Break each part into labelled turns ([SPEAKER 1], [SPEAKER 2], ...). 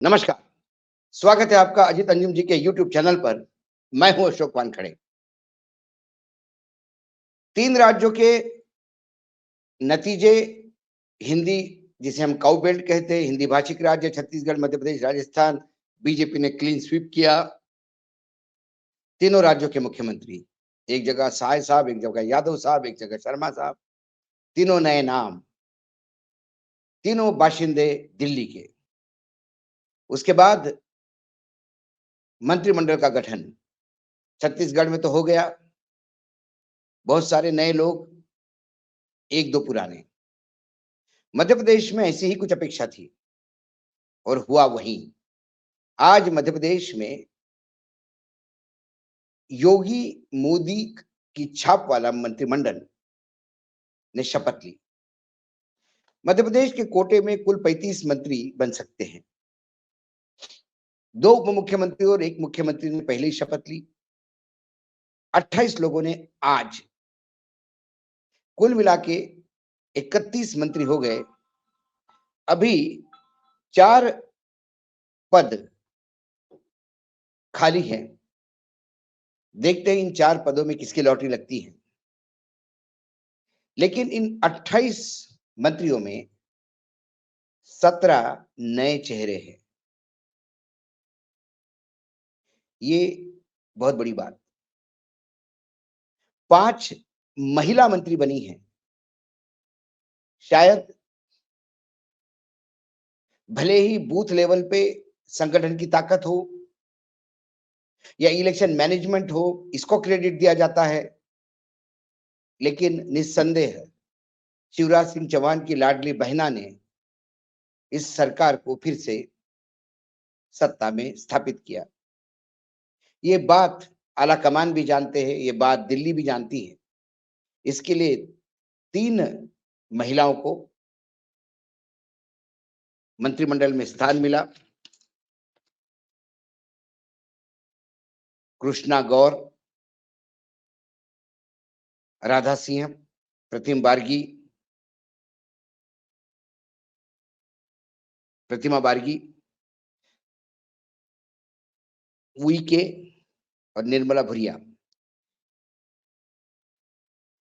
[SPEAKER 1] नमस्कार, स्वागत है आपका अजीत अंजुम जी के यूट्यूब चैनल पर। मैं हूं अशोक वानखड़े। 3 राज्यों के नतीजे हिंदी जिसे हम काऊ बेल्ट कहते हैं, हिंदी भाषिक राज्य छत्तीसगढ़, मध्य प्रदेश, राजस्थान, बीजेपी ने क्लीन स्वीप किया। तीनों राज्यों के मुख्यमंत्री, एक जगह साय साहब, एक जगह यादव साहब, एक जगह शर्मा साहब, तीनों नए नाम, तीनों बाशिंदे दिल्ली के। उसके बाद मंत्रिमंडल का गठन छत्तीसगढ़ में तो हो गया, बहुत सारे नए लोग, 1-2 पुराने। मध्य प्रदेश में ऐसी ही कुछ अपेक्षा थी और हुआ वही। आज मध्य प्रदेश में योगी मोदी की छाप वाला मंत्रिमंडल ने शपथ ली। मध्य प्रदेश के कोटे में कुल 35 मंत्री बन सकते हैं। 2 उप मुख्यमंत्री और 1 मुख्यमंत्री ने पहले ही शपथ ली। 28 लोगों ने आज, कुल मिला के 31 मंत्री हो गए। अभी 4 पद खाली हैं। देखते हैं इन 4 पदों में किसकी लॉटरी लगती है। लेकिन इन 28 मंत्रियों में 17 नए चेहरे हैं। ये बहुत बड़ी बात। 5 महिला मंत्री बनी हैं। शायद भले ही बूथ लेवल पे संगठन की ताकत हो या इलेक्शन मैनेजमेंट हो, इसको क्रेडिट दिया जाता है, लेकिन निस्संदेह शिवराज सिंह चौहान की लाडली बहना ने इस सरकार को फिर से सत्ता में स्थापित किया। ये बात आला कमान भी जानते हैं, ये बात दिल्ली भी जानती है। इसके लिए 3 महिलाओं को मंत्रिमंडल में स्थान मिला। कृष्णा गौर, राधा सिंह, प्रतिमा बार्गी, उइके और निर्मला भूरिया।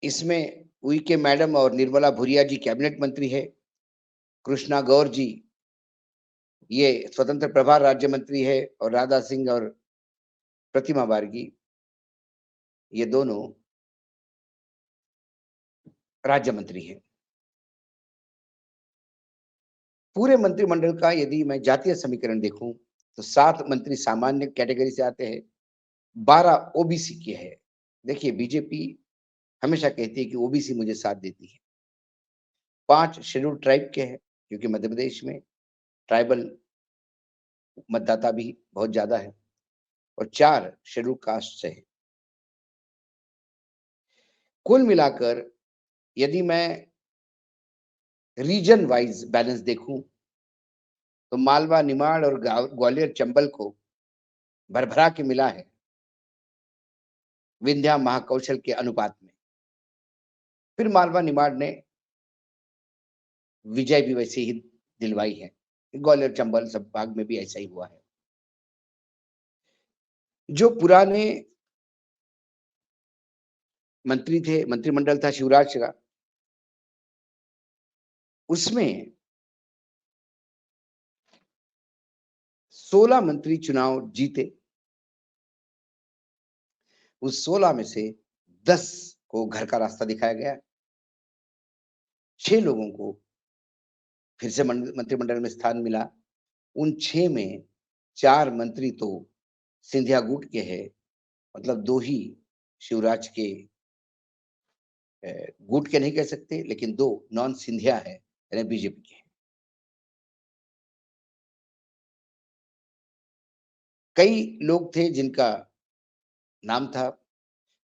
[SPEAKER 1] इसमें उइके मैडम और निर्मला भूरिया जी कैबिनेट मंत्री है। कृष्णा गौर जी ये स्वतंत्र प्रभार राज्य मंत्री है और राधा सिंह और प्रतिमा बार्गी ये दोनों राज्य मंत्री हैं। पूरे मंत्रिमंडल का यदि मैं जातीय समीकरण देखूं तो 7 मंत्री सामान्य कैटेगरी से आते हैं, 12 ओबीसी के हैं। देखिए बीजेपी हमेशा कहती है कि ओबीसी मुझे साथ देती है। 5 शेड्यूल ट्राइब के हैं क्योंकि मध्य प्रदेश में ट्राइबल मतदाता भी बहुत ज्यादा है और 4 शेड्यूल कास्ट से है। कुल मिलाकर यदि मैं रीजन वाइज बैलेंस देखूं तो मालवा, निमाड़ और ग्वालियर, चंबल को भरभरा के मिला है विंध्या महाकौशल के अनुपात में। फिर मालवा निमाड़ ने विजय भी वैसे ही दिलवाई है। ग्वालियर, चंबल सब भाग में भी ऐसा ही हुआ है। जो पुराने मंत्री थे, मंत्रिमंडल था शिवराज का, उसमें 16 मंत्री चुनाव जीते। उस 16 में से 10 को घर का रास्ता दिखाया गया। 6 लोगों को फिर से मंत्रिमंडल में स्थान मिला। उन 6 में 4 मंत्री तो सिंधिया गुट के हैं, मतलब 2 ही शिवराज के गुट के नहीं कह सकते, लेकिन 2 नॉन सिंधिया है यानी बीजेपी के। कई लोग थे जिनका नाम था,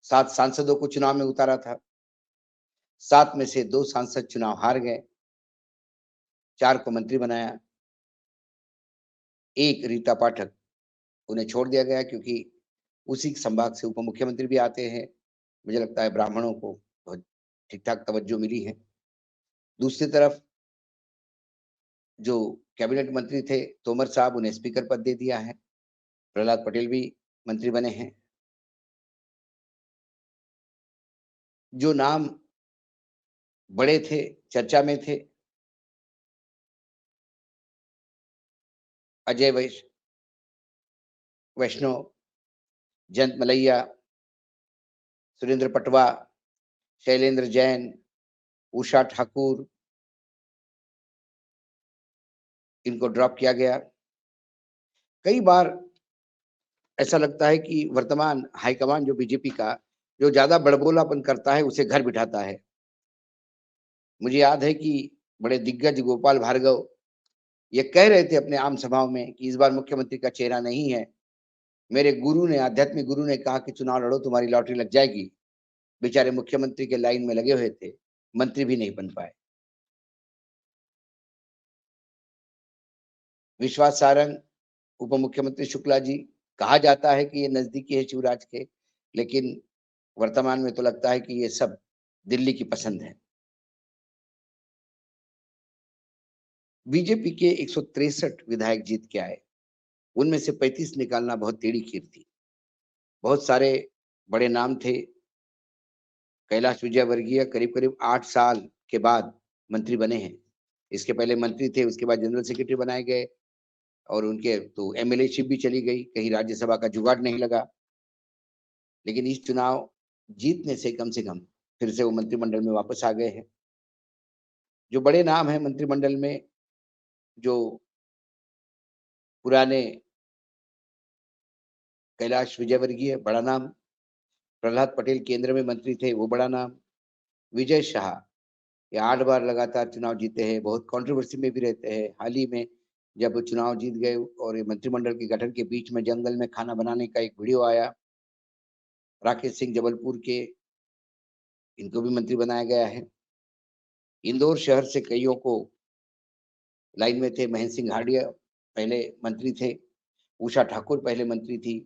[SPEAKER 1] 7 सांसदों को चुनाव में उतारा था। 7 में से 2 सांसद चुनाव हार गए, 4 को मंत्री बनाया। 1 रीता पाठक, उन्हें छोड़ दिया गया क्योंकि उसी संभाग से उप मुख्यमंत्री भी आते हैं। मुझे लगता है ब्राह्मणों को बहुत ठीक ठाक तवज्जो मिली है। दूसरी तरफ जो कैबिनेट मंत्री थे तोमर साहब, उन्हें स्पीकर पद दे दिया है। प्रहलाद पटेल भी मंत्री बने हैं। जो नाम बड़े थे, चर्चा में थे, अजय वैष्णव, जयंत मलैया, सुरेंद्र पटवा, शैलेंद्र जैन, उषा ठाकुर, इनको ड्रॉप किया गया। कई बार ऐसा लगता है कि वर्तमान हाईकमान जो बीजेपी का, जो ज़्यादा बड़बोलापन करता है, उसे घर बिठाता है। मुझे याद है कि बड़े दिग्गज गोपाल भार्गव ये कह रहे थे अपने आम सभाओं में कि इस बार मुख्यमंत्री का चेहरा नहीं है। मेरे गुरु ने, आध्यात्मिक गुरु ने कहा कि चुनाव लड़ो, तुम्हारी लॉटरी लग जाएगी। बेचारे मुख्यमंत्री के लाइन में लगे हुए थे, मंत्री भी नहीं बन पाए। विश्वास सारंग, उप मुख्यमंत्री शुक्ला जी, कहा जाता है कि ये नजदीकी है शिवराज के, लेकिन वर्तमान में तो लगता है कि ये सब दिल्ली की पसंद है। बीजेपी के 163 विधायक जीत के आए, उनमें से 35 निकालना बहुत टेढ़ी खीर थी। बहुत सारे बड़े नाम थे। कैलाश विजयवर्गीय करीब-करीब 8 साल के बाद मंत्री बने हैं। इसके पहले मंत्री थे, उसके बाद जनरल सेक्रेटरी बनाए गए और उनके तो एमएलएशिप भी चली गई, कहीं राज्यसभा का जुगाड़ नहीं लगा। लेकिन इस चुनाव जीतने से कम फिर से वो मंत्रिमंडल में वापस आ गए हैं। जो बड़े नाम हैं मंत्रिमंडल में, जो पुराने, कैलाश विजयवर्गीय बड़ा नाम, प्रहलाद पटेल केंद्र में मंत्री थे, वो बड़ा नाम, विजय शाह ये 8 बार लगातार चुनाव जीते हैं, बहुत कंट्रोवर्सी में भी रहते हैं। हाल ही में जब वो चुनाव जीत गए और ये मंत्रिमंडल के गठन के बीच में जंगल में खाना बनाने का एक वीडियो आया। राकेश सिंह जबलपुर के, इनको भी मंत्री बनाया गया है। इंदौर शहर से कईयों को लाइन में थे। महेंद्र सिंह हार्डिया पहले मंत्री थे, उषा ठाकुर पहले मंत्री थी,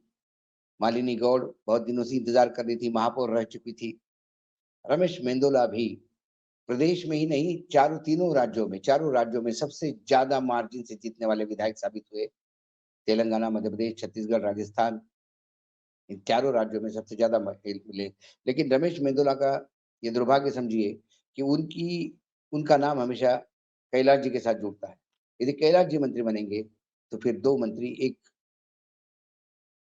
[SPEAKER 1] मालिनी गौड़ बहुत दिनों से इंतजार कर रही थी, महापौर रह चुकी थी। रमेश मेंदोला भी प्रदेश में ही नहीं, चारों राज्यों में सबसे ज्यादा मार्जिन से जीतने वाले विधायक साबित हुए। तेलंगाना, मध्य प्रदेश, छत्तीसगढ़, राजस्थान, इन चारों राज्यों में सबसे ज्यादा मिले। लेकिन रमेश मेंदोला का ये दुर्भाग्य समझिए कि उनका नाम हमेशा कैलाश जी के साथ जुड़ता है। यदि कैलाश जी मंत्री बनेंगे तो फिर 2 मंत्री एक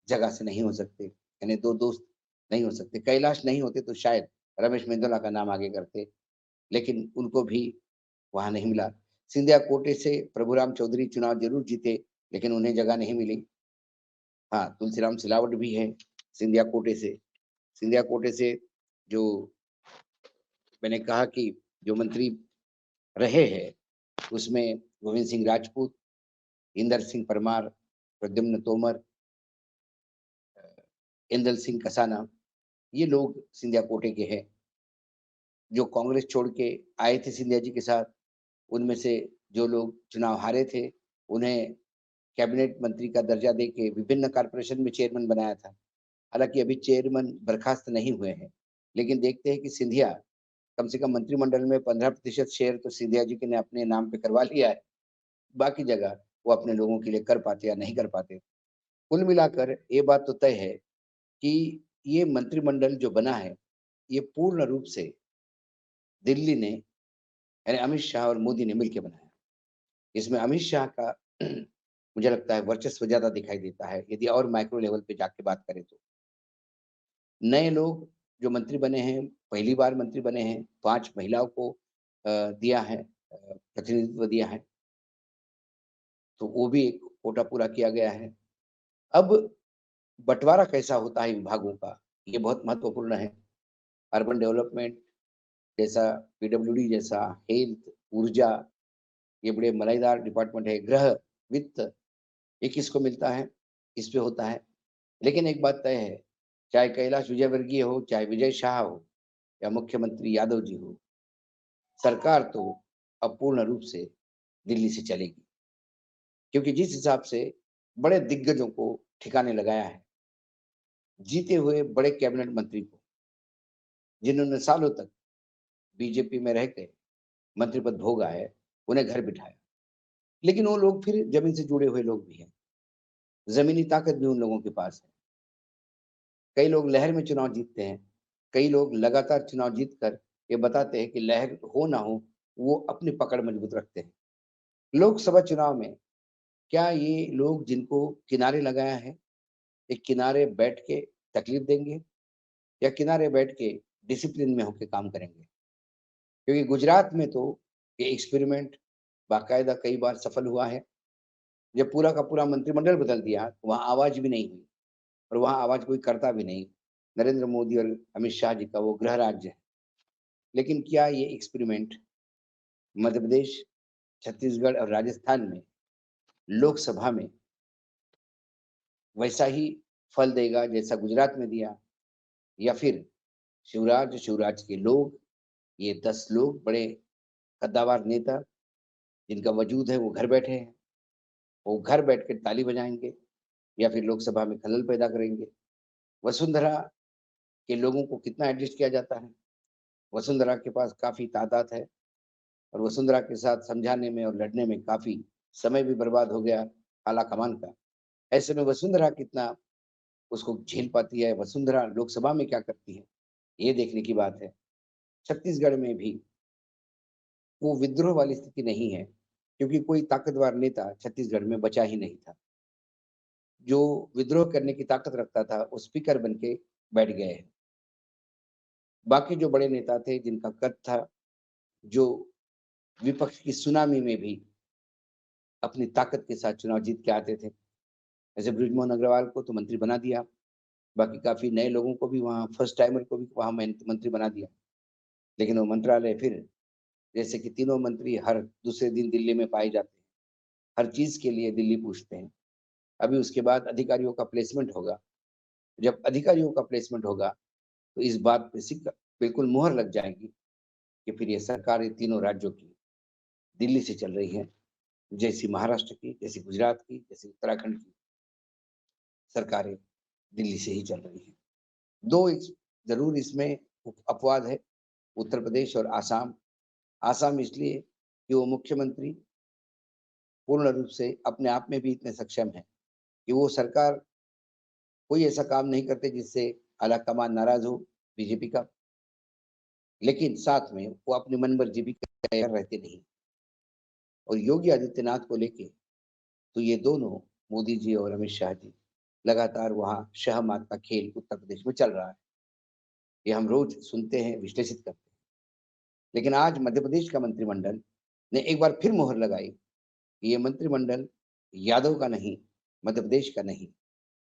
[SPEAKER 1] जगह से नहीं हो सकते, यानी 2 दोस्त नहीं हो सकते। कैलाश नहीं होते तो शायद रमेश मेंदोला का नाम आगे करते, लेकिन उनको भी वहाँ नहीं मिला। सिंधिया कोटे से प्रभुराम चौधरी चुनाव जरूर जीते, लेकिन उन्हें जगह नहीं मिली। हाँ, तुलसीराम सिलावट भी है सिंधिया कोटे से। सिंधिया कोटे से जो मैंने कहा कि जो मंत्री रहे हैं, उसमें गोविंद सिंह राजपूत, इंदर सिंह परमार, प्रद्युम्न तोमर, इंदल सिंह कसाना, ये लोग सिंधिया कोटे के हैं। जो कांग्रेस छोड़ के आए थे सिंधिया जी के साथ, उनमें से जो लोग चुनाव हारे थे, उन्हें कैबिनेट मंत्री का दर्जा देके विभिन्न कॉर्पोरेशन में चेयरमैन बनाया था। हालांकि अभी चेयरमैन बर्खास्त नहीं हुए हैं, लेकिन देखते हैं कि सिंधिया कम से कम मंत्रिमंडल में 15% शेयर तो सिंधिया जी के ने अपने नाम पे करवा लिया है। बाकी जगह वो अपने लोगों के लिए कर पाते या नहीं कर पाते। कुल मिलाकर ये बात तो तय है कि ये मंत्रिमंडल जो बना है, ये पूर्ण रूप से दिल्ली ने, यानी अमित शाह और मोदी ने मिलकर बनाया। इसमें अमित शाह का मुझे लगता है वर्चस्व ज्यादा दिखाई देता है, यदि और माइक्रो लेवल पे जाके बात करें तो। नए लोग जो मंत्री बने हैं, पहली बार मंत्री बने हैं, 5 महिलाओं को दिया है, प्रतिनिधित्व दिया है, तो वो भी एक कोटा पूरा किया गया है। अब बंटवारा कैसा होता है विभागों का, ये बहुत महत्वपूर्ण है। अर्बन डेवलपमेंट जैसा, पीडब्ल्यूडी जैसा, हेल्थ, ऊर्जा, ये बड़े मलाईदार डिपार्टमेंट है। गृह, वित्त, ये किसको मिलता है, इस पे होता है। लेकिन एक बात तय है, चाहे कैलाश विजयवर्गीय हो, चाहे विजय शाह हो या मुख्यमंत्री यादव जी हो, सरकार तो अब पूर्ण रूप से दिल्ली से चलेगी। क्योंकि जिस हिसाब से बड़े दिग्गजों को ठिकाने लगाया है, जीते हुए बड़े कैबिनेट मंत्री को, जिन्होंने सालों तक बीजेपी में रह के मंत्री पद भोगा है, उन्हें घर बिठाया। लेकिन वो लोग फिर जमीन से जुड़े हुए लोग भी हैं, जमीनी ताकत भी उन लोगों के पास है। कई लोग लहर में चुनाव जीतते हैं, कई लोग लगातार चुनाव जीत कर ये बताते हैं कि लहर हो ना हो, वो अपनी पकड़ मजबूत रखते हैं। लोकसभा चुनाव में क्या ये लोग जिनको किनारे लगाया है, ये किनारे बैठ के तकलीफ देंगे या किनारे बैठ के डिसिप्लिन में होके काम करेंगे? क्योंकि गुजरात में तो ये एक्सपेरिमेंट बाकायदा कई बार सफल हुआ है। जब पूरा का पूरा मंत्रिमंडल बदल दिया, वहाँ आवाज़ भी नहीं हुई और वहाँ आवाज़ कोई करता भी नहीं। नरेंद्र मोदी और अमित शाह जी का वो गृह राज्य है। लेकिन क्या ये एक्सपेरिमेंट मध्य प्रदेश, छत्तीसगढ़ और राजस्थान में लोकसभा में वैसा ही फल देगा जैसा गुजरात में दिया? या फिर शिवराज के लोग, ये 10 लोग बड़े कद्दावर नेता जिनका वजूद है वो घर बैठे हैं, वो घर बैठ के ताली बजाएँगे या फिर लोकसभा में खलल पैदा करेंगे? वसुंधरा के लोगों को कितना एडजस्ट किया जाता है? वसुंधरा के पास काफ़ी तादाद है और वसुंधरा के साथ समझाने में और लड़ने में काफ़ी समय भी बर्बाद हो गया आला-कमान का। ऐसे में वसुंधरा कितना उसको झेल पाती है, वसुंधरा लोकसभा में क्या करती है? ये देखने की बात है। छत्तीसगढ़ में भी वो विद्रोह वाली स्थिति नहीं है, क्योंकि कोई ताकतवर नेता छत्तीसगढ़ में बचा ही नहीं था। जो विद्रोह करने की ताकत रखता था, वो स्पीकर बन के बैठ गए हैं। बाकी जो बड़े नेता थे, जिनका कद था, जो विपक्ष की सुनामी में भी अपनी ताकत के साथ चुनाव जीत के आते थे। जैसे बृजमोहन अग्रवाल को तो मंत्री बना दिया, बाकी काफ़ी नए लोगों को भी वहाँ फर्स्ट टाइमर को भी वहाँ मंत्री बना दिया। लेकिन वो मंत्रालय फिर जैसे कि तीनों मंत्री हर दूसरे दिन दिल्ली में पाए जाते हैं, हर चीज़ के लिए दिल्ली पूछते हैं। अभी उसके बाद अधिकारियों का प्लेसमेंट होगा। जब अधिकारियों का प्लेसमेंट होगा, तो इस बात पे सिक्का बिल्कुल मुहर लग जाएगी कि फिर ये सरकार ये तीनों राज्यों की दिल्ली से चल रही है। जैसी महाराष्ट्र की, जैसी गुजरात की, जैसी उत्तराखंड की सरकारें दिल्ली से ही चल रही हैं। 2 इस ज़रूर इसमें अपवाद है, उत्तर प्रदेश और आसाम। आसाम इसलिए कि वो मुख्यमंत्री पूर्ण रूप से अपने आप में भी इतने सक्षम हैं कि वो सरकार कोई ऐसा काम नहीं करते जिससे आलाकमान नाराज़ हो बीजेपी का, लेकिन साथ में वो अपनी मनमर्जी भी कर रहते नहीं। और योगी आदित्यनाथ को लेके तो ये दोनों मोदी जी और अमित शाह जी लगातार वहाँ शह-मात का खेल उत्तर प्रदेश में चल रहा है। ये हम रोज़ सुनते हैं, विश्लेषित करते हैं। लेकिन आज मध्य प्रदेश का मंत्रिमंडल ने एक बार फिर मोहर लगाई कि ये मंत्रिमंडल यादव का नहीं, मध्य प्रदेश का नहीं।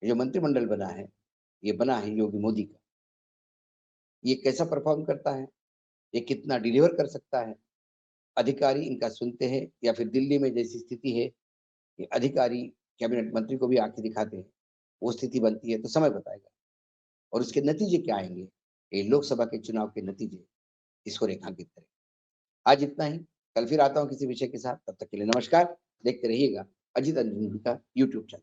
[SPEAKER 1] ये जो मंत्रिमंडल बना है, ये बना है योगी मोदी का। ये कैसा परफ़ॉर्म करता है? ये कितना डिलीवर कर सकता है? अधिकारी इनका सुनते हैं या फिर दिल्ली में जैसी स्थिति है कि अधिकारी कैबिनेट मंत्री को भी आँखें दिखाते हैं, वो स्थिति बनती है तो समय बताएगा और उसके नतीजे क्या आएँगे? ये लोकसभा के चुनाव के नतीजे इसको रेखांकित करें। आज इतना ही, कल फिर आता हूँ किसी विषय के साथ, तब तक के लिए नमस्कार। देखते रहिएगा अजीत अंजन का यूट्यूब चैनल।